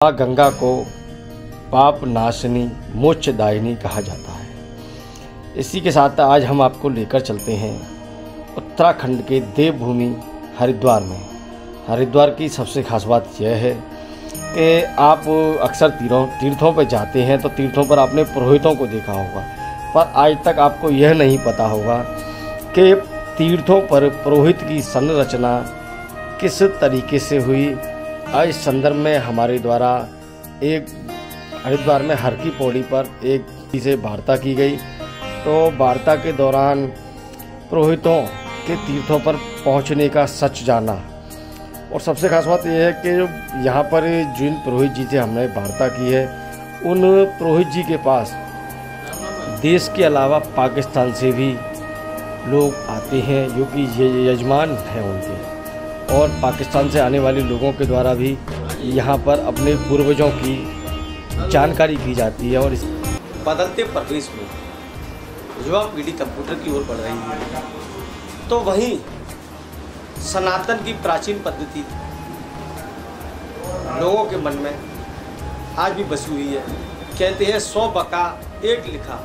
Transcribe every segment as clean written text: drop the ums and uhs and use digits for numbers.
माँ गंगा को पाप नाशनी मोक्षदायिनी कहा जाता है। इसी के साथ आज हम आपको लेकर चलते हैं उत्तराखंड के देवभूमि हरिद्वार में। हरिद्वार की सबसे खास बात यह है कि आप अक्सर तीर्थों पर जाते हैं तो तीर्थों पर आपने पुरोहितों को देखा होगा, पर आज तक आपको यह नहीं पता होगा कि तीर्थों पर पुरोहित की संरचना किस तरीके से हुई। आज इस संदर्भ में हमारे द्वारा एक हरिद्वार में हर की पौड़ी पर एक से वार्ता की गई। तो वार्ता के दौरान पुरोहितों के तीर्थों पर पहुंचने का सच जाना, और सबसे खास बात यह है कि यहाँ पर जिन पुरोहित जी से हमने वार्ता की है उन पुरोहित जी के पास देश के अलावा पाकिस्तान से भी लोग आते हैं जो कि ये यजमान हैं उनके, और पाकिस्तान से आने वाले लोगों के द्वारा भी यहाँ पर अपने पूर्वजों की जानकारी की जाती है। और इस बदलते परिवेश में युवा पीढ़ी कंप्यूटर की ओर बढ़ रही है, तो वहीं सनातन की प्राचीन पद्धति लोगों के मन में आज भी बसी हुई है। कहते हैं 100 बका 1 लिखा,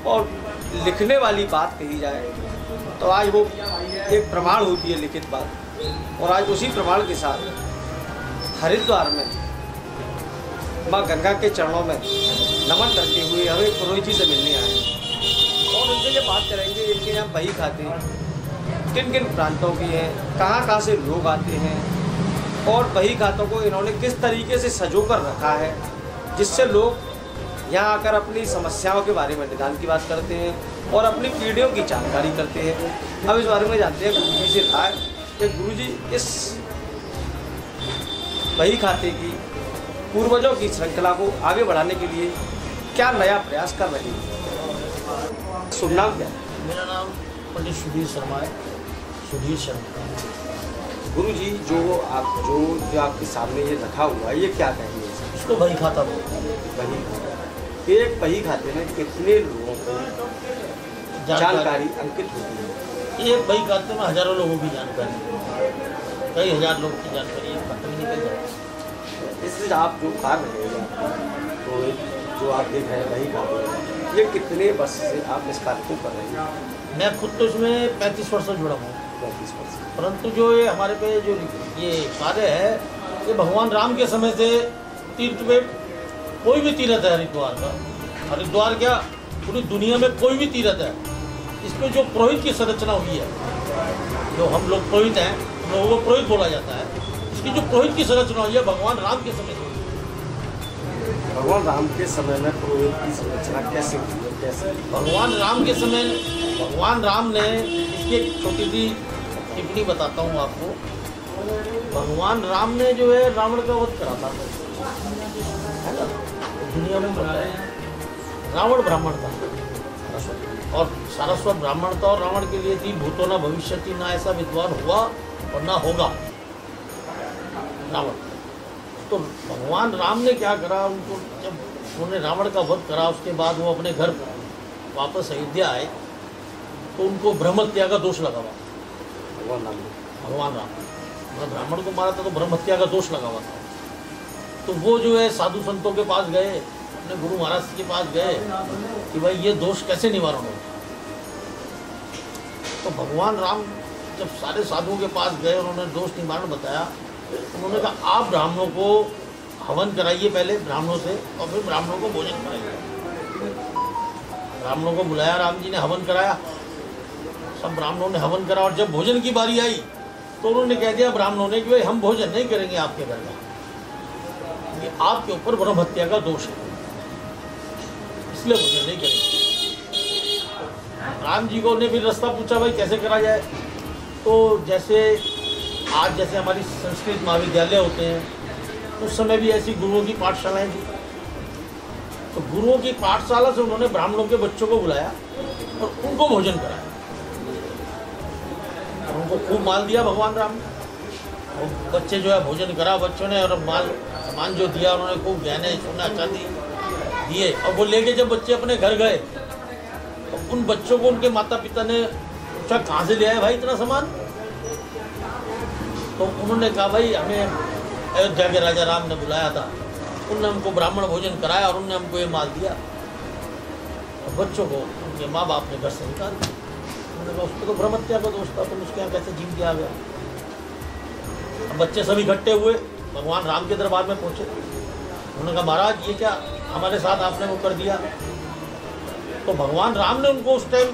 और लिखने वाली बात कही जाए तो आज वो एक प्रमाण होती है लिखित बात। और आज उसी प्रमाण के साथ हरिद्वार में माँ गंगा के चरणों में नमन करते हुए हम एक पुरोहित जी से मिलने आए हैं और उनसे ये बात करेंगे इनके यहाँ बही खाते हैं किन किन प्रांतों की हैं, कहाँ से लोग आते हैं, और बही खातों को इन्होंने किस तरीके से सजो कर रखा है जिससे लोग यहाँ आकर अपनी समस्याओं के बारे में निदान की बात करते हैं और अपनी पीढ़ियों की जानकारी करते हैं। अब इस बारे में जानते हैं गुरु जी से राय कि गुरु जी इस बही खाते की पूर्वजों की श्रृंखला को आगे बढ़ाने के लिए क्या नया प्रयास कर रहे हैं। शुभ नाम क्या है? मेरा नाम पंडित सुधीर शर्मा है, सुधीर शर्मा। गुरु जी जो आपके सामने ये रखा हुआ है ये क्या कहेंगे? इसको बही खाता बोलते हैं। बही खाता, एक बही खाते में कितने लोगों को जानकारी अंकित होती है? एक बही खाते में हजारों लोगों की जानकारी, कई हजार लोगों की जानकारी खाते में निकल जाती है। इससे आप जो खा रहे हैं तो जो आप देख रहे हैं बही खाते, ये कितने वर्ष से आप इस कार्य को कर रहे हैं? मैं खुद तो इसमें 35 वर्ष से जुड़ा हूँ। 35 वर्ष। परंतु जो ये हमारे पे जो ये कार्य है ये भगवान राम के समय से तीर्थ पे कोई भी तीर्थ है हरिद्वार का, हरिद्वार क्या पूरी दुनिया में कोई भी तीर्थ है, इसमें जो पुरोहित की संरचना हुई है, जो हम लोग पुरोहित हैं हम लोगों को पुरोहित बोला जाता है, इसकी जो पुरोहित की संरचना हुई है भगवान राम के समय से। भगवान राम के समय में पुरोहित की संरचना कैसे हुई है? कैसे? भगवान राम के समय भगवान राम ने, इसकी एक छोटी सी टिप्पणी बताता हूँ आपको। भगवान राम ने जो है रावण का वध करा था, है ना, दुनिया में बनाया है। रावण ब्राह्मण था और सारस्वत ब्राह्मण था, और रावण के लिए थी भूतो न भविष्यति, ना ऐसा विद्वान हुआ और ना होगा रावण। तो भगवान राम ने क्या करा, उनको जब उन्होंने रावण का वध करा उसके बाद वो अपने घर वापस अयोध्या आए तो उनको ब्रह्महत्या का दोष लगा हुआ। भगवान राम ब्राह्मण को मारा था तो ब्रह्महत्या का दोष लगा हुआ था। तो वो जो है साधु संतों के पास गए, अपने गुरु महाराज के पास गए कि भाई ये दोष कैसे निवारण होगा। तो भगवान राम जब सारे साधुओं के पास गए, उन्होंने दोष निवारण बताया। उन्होंने कहा आप ब्राह्मणों को हवन कराइए पहले ब्राह्मणों से, और फिर ब्राह्मणों को भोजन कराइए। ब्राह्मणों को बुलाया, राम जी ने हवन कराया, सब ब्राह्मणों ने हवन करा, और जब भोजन की बारी आई तो उन्होंने कह दिया ब्राह्मणों ने कि भाई हम भोजन नहीं करेंगे आपके घर में, आपके ऊपर ब्रह्महत्या का दोष है, इसलिए भोजन नहीं करेंगे। राम जी को ने फिर रास्ता पूछा भाई कैसे करा जाए। तो जैसे आज जैसे हमारी संस्कृत महाविद्यालय होते हैं, उस समय भी ऐसी गुरुओं की पाठशालाएं थी। तो गुरुओं की पाठशाला से उन्होंने ब्राह्मणों के बच्चों को बुलाया और उनको भोजन कराया, और उनको खूब माल दिया भगवान राम ने। और बच्चे जो है भोजन करा बच्चों ने, और माल सामान जो दिया उन्होंने खूब गहने सोना चांदी दिए। और वो लेके जब बच्चे अपने घर गए तो उन बच्चों को उनके माता पिता ने पूछा कहाँ से ले आए भाई इतना सामान। तो उन्होंने कहा भाई हमें अयोध्या के राजा राम ने बुलाया था उनने हमको ब्राह्मण भोजन कराया और उनने हमको ये माल दिया। और बच्चों को उनके माँ बाप ने घर से निकाल दिया। उन्होंने कहा उसको तो ब्रह्म हत्या का दोष था, तुम उसके यहाँ कैसे जीव दिया गया। अब बच्चे सभी इकट्ठे हुए भगवान राम के दरबार में पहुँचे। उन्होंने कहा महाराज ये क्या हमारे साथ आपने वो कर दिया। तो भगवान राम ने उनको उस टाइम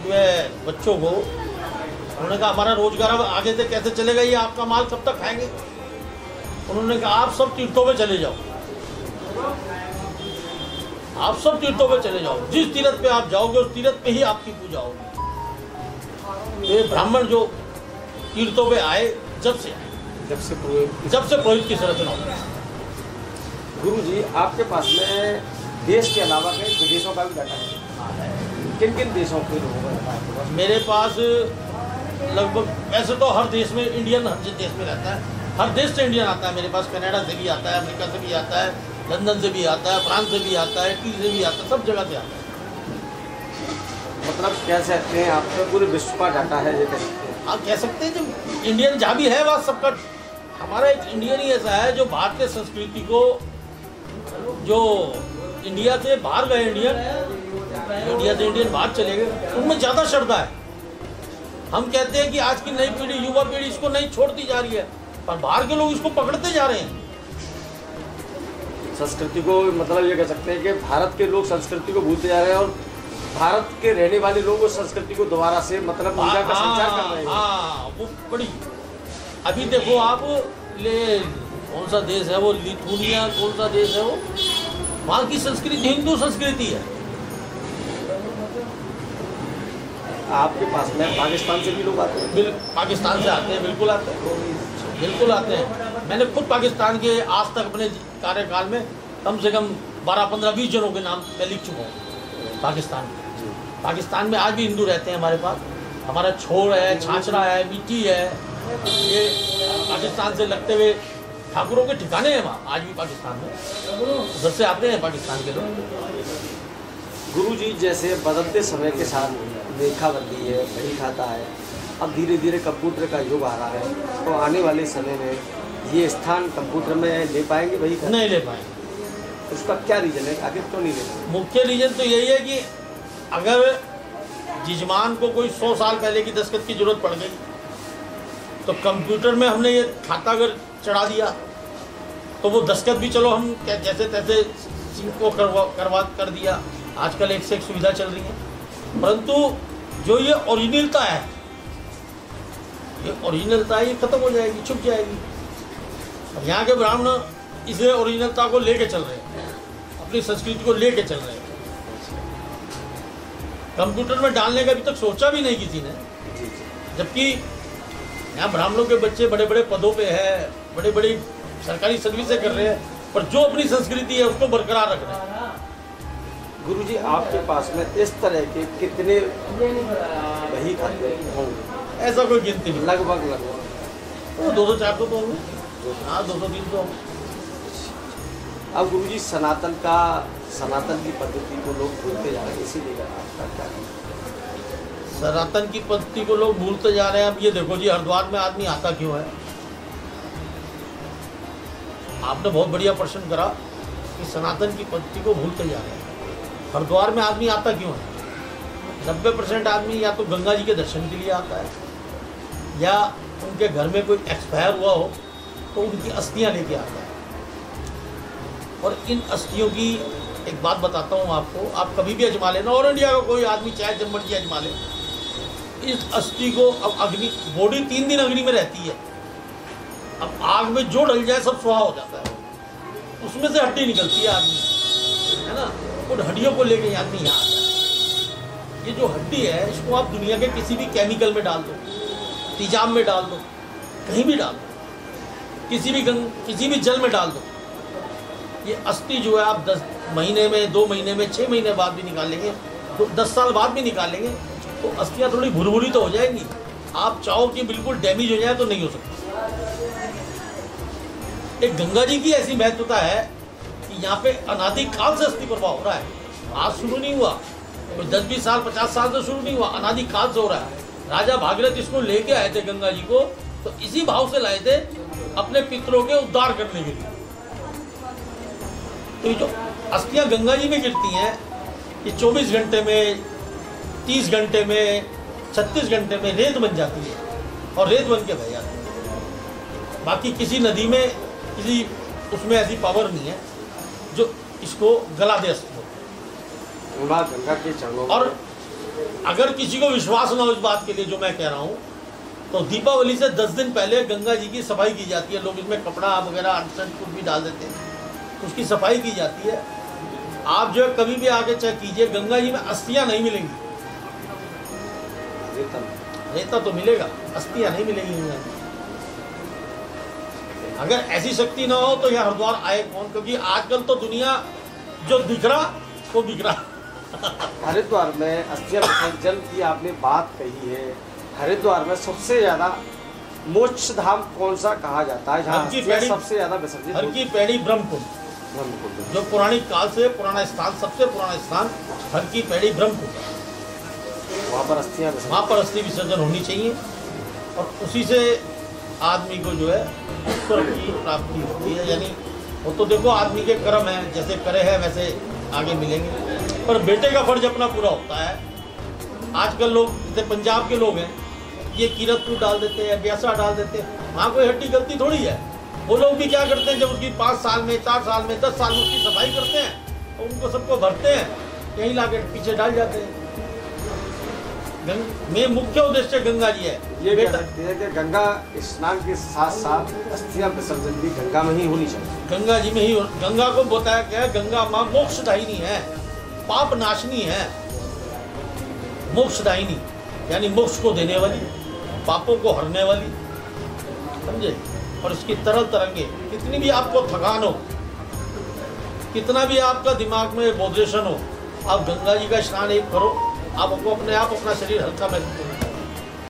जो है बच्चों को, उन्होंने कहा हमारा रोजगार अब आगे से कैसे चलेगा, ये आपका माल कब तक खाएंगे। उन्होंने कहा आप सब तीर्थों पे चले जाओ, आप सब तीर्थों पे चले जाओ, जिस तीर्थ पे आप जाओगे उस तीर्थ पे ही आपकी पूजा होगी। ये ब्राह्मण जो तीर्थों पे आए जब से पुरोहित की संरचना हुई। गुरु जी आपके पास में देश के अलावा कई विदेशों का भी डाटा है, किन किन देशों के लोगों का डाटा है? मेरे पास लगभग, वैसे तो हर देश में इंडियन हर देश में रहता है, हर देश से इंडियन आता है मेरे पास। कनाडा से भी आता है, अमेरिका से भी आता है, लंदन से भी आता है, फ्रांस से भी आता है, इटली से भी आता है, सब जगह से आता है। मतलब कह सकते हैं आपका पूरे विश्व का डाटा है ये कह सकते हैं? आप कह सकते हैं जो इंडियन जहाँ भी है वह सबका। हमारा एक इंडियन ही ऐसा है जो भारतीय संस्कृति को, जो इंडिया से बाहर गए इंडिया से इंडियन बाहर चले गए, उनमें ज़्यादा श्रद्धा है। हम कहते हैं कि आज की नई पीढ़ी, युवा पीढ़ी इसको नहीं छोड़ती जा रही है, पर बाहर के लोग इसको पकड़ते जा रहे हैं। संस्कृति को, मतलब ये कह सकते हैं कि भारत के लोग संस्कृति को भूलते जा रहे हैं और भारत के रहने वाले लोग उस संस्कृति को दोबारा से मतलब ऊर्जा का संचार कर रहे हैं। हाँ, वो बड़ी, अभी देखो आप ले, कौन सा देश है वो, लिथुनिया, कौन सा देश है वो, वहाँ की संस्कृति हिंदू संस्कृति है। आपके पास में पाकिस्तान से भी लोग आते हैं? पाकिस्तान से आते हैं, बिल्कुल आते हैं, बिल्कुल आते हैं। मैंने खुद पाकिस्तान के आज तक अपने कार्यकाल में कम से कम 12, 15, 20 जनों के नाम मैं लिख चुका हूँ पाकिस्तान में। पाकिस्तान में आज भी हिंदू रहते हैं हमारे पास। हमारा छोड़ है, छाछड़ा है, मिट्टी है, ये पाकिस्तान से लगते हुए ठाकुरों के ठिकाने हैं वहाँ आज भी पाकिस्तान में, उधर से आते हैं पाकिस्तान के लोग। गुरु जी जैसे बदलते समय के साथ रेखाबंदी है, घड़ी खाता है, अब धीरे धीरे कंप्यूटर का युग आ रहा है, तो आने वाले समय में ये स्थान कंप्यूटर में ले पाएंगे वही? नहीं ले पाएंगे। उसका क्या रीज़न है, आखिर क्यों नहीं ले पाएंगे? मुख्य रीज़न तो यही है कि अगर जजमान को कोई 100 साल पहले की दस्तखत की जरूरत पड़ गई तो कंप्यूटर में हमने ये खाता अगर चढ़ा दिया तो वो दस्तखत भी चलो हम जैसे तैसे को कर दिया। आजकल एक से एक सुविधा चल रही है, परंतु जो ये ओरिजिनलता है, ये खत्म हो जाएगी, छुप जाएगी। अब यहाँ के ब्राह्मण इसे ओरिजिनलता को लेके चल रहे हैं, अपनी संस्कृति को लेके चल रहे हैं। कंप्यूटर में डालने का अभी तक सोचा भी नहीं किसी ने, जबकि यहाँ ब्राह्मणों के बच्चे बड़े बड़े पदों पे है, बड़े बड़ी सरकारी सर्विसें कर रहे हैं, पर जो अपनी संस्कृति है उसको बरकरार रख रहे हैं। गुरुजी आपके पास में इस तरह के कितने वही खाते होंगे? ऐसा कोई गिनती नहीं, लगभग 200-400 तो होंगे। हाँ, 200-300। अब गुरुजी सनातन की पद्धति को लोग भूलते जा रहे हैं, इसीलिए आपका क्या है? सनातन की पद्धति को लोग भूलते जा रहे हैं। अब ये देखो जी, हरिद्वार में आदमी आता क्यों है? आपने बहुत बढ़िया प्रश्न करा कि सनातन की पद्धति को भूलते जा रहे हैं। हरिद्वार में आदमी आता क्यों है? 90% आदमी या तो गंगा जी के दर्शन के लिए आता है, या उनके घर में कोई एक्सपायर हुआ हो तो उनकी अस्थियां लेके आता है। और इन अस्थियों की एक बात बताता हूँ आपको, आप कभी भी अजमा लेना, और इंडिया का कोई आदमी चाहे जब मर्जी अजमा ले, इस अस्थि को, अब अग्नि, बॉडी 3 दिन अग्नि में रहती है, अब आग में जो डल जाए सब स्वाहा हो जाता है, उसमें से हड्डी निकलती है आदमी, है ना, उन हड्डियों को लेके आदमी यहाँ आता है। ये जो हड्डी है इसको आप दुनिया के किसी भी केमिकल में डाल दो, तेजाब में डाल दो, कहीं भी डाल दो, किसी भी जल में डाल दो, ये अस्थि जो है आप 10 महीने में, 2 महीने में, 6 महीने बाद भी निकालेंगे, तो 10 साल बाद भी निकालेंगे, तो अस्थियाँ थोड़ी भुरभुरी तो हो जाएंगी। आप चाहो कि बिल्कुल डैमेज हो जाए तो नहीं हो सकती। एक गंगा जी की ऐसी महत्वता है कि यहाँ पे अनादि काल से अस्थि प्रवाह हो रहा है, आज शुरू नहीं हुआ, कोई 10-20 साल 50 साल से शुरू नहीं हुआ, अनादि काल से हो रहा है। राजा भागीरथ इसको लेके आए थे गंगा जी को, तो इसी भाव से लाए थे अपने पितरों के उद्धार करने के लिए। तो ये जो अस्थियाँ गंगा जी में गिरती हैं, ये 24 घंटे में, 30 घंटे में, 36 घंटे में रेत बन जाती है और रेत बन के बह जाती है। बाकी किसी नदी में, किसी उसमें ऐसी पावर नहीं है जो इसको गला दे सकती हो। गंगा के चरणों। और अगर किसी को विश्वास ना हो इस बात के लिए जो मैं कह रहा हूँ, तो दीपावली से 10 दिन पहले गंगा जी की सफाई की जाती है। लोग इसमें कपड़ा वगैरह अनसेंट कुछ भी डाल देते हैं, उसकी सफाई की जाती है। आप जो है कभी भी आके चेक कीजिए, गंगा जी में अस्थियाँ नहीं मिलेंगी। रेता तो मिलेगा, अस्थियाँ नहीं मिलेंगी गंगा जी। अगर ऐसी शक्ति ना हो तो यह हरिद्वार आए कौन? क्योंकि आजकल तो दुनिया जो दिख रहा वो बिक रहा। हरिद्वार में अस्थियां विसर्जन की आपने बात कही है। हरिद्वार में सबसे ज्यादा मोक्ष धाम कौन सा कहा जाता है, जहाँ सबसे ज्यादा विसर्जित? हर की पैड़ी ब्रह्मकुंड, जो पौराणिक काल से पुराना स्थान, सबसे पुराना स्थान हर की पैड़ी ब्रह्मकुंड। वहाँ पर अस्थि विसर्जन होनी चाहिए और उसी से आदमी को जो है ईश्वर की प्राप्ति होती है। यानी वो तो देखो आदमी के कर्म है, जैसे करे है वैसे आगे मिलेंगे। पर बेटे का फर्ज अपना पूरा होता है। आजकल लोग जैसे पंजाब के लोग हैं, ये कीरतपुर डाल देते हैं, ब्यासा डाल देते हैं, वहाँ कोई हड्डी गलती थोड़ी है। वो लोग भी क्या करते हैं, जब उसकी 5 साल में, 4 साल में, 10 साल में उसकी सफाई करते हैं तो उनको सबको भरते हैं, यहीं ला के पीछे डाल जाते हैं। में मुख्य उद्देश्य गंगा जी है। ये कह सकते हैं कि गंगा स्नान के साथ साथ अस्थियां विसर्जन भी गंगा में ही होनी चाहिए। गंगा जी में ही। गंगा को बताया गया है, गंगा माँ मोक्षदायिनी है, पाप नाशनी है। मोक्षदायिनी यानी मोक्ष को देने वाली, पापों को हरने वाली, समझे। और इसकी तरल तरंगे, कितनी भी आपको थकान हो, कितना भी आपका दिमाग में बोधरेशन हो, आप गंगा जी का स्नान एक करो, आपको अपने आप अपना शरीर हल्का महसूस होगा।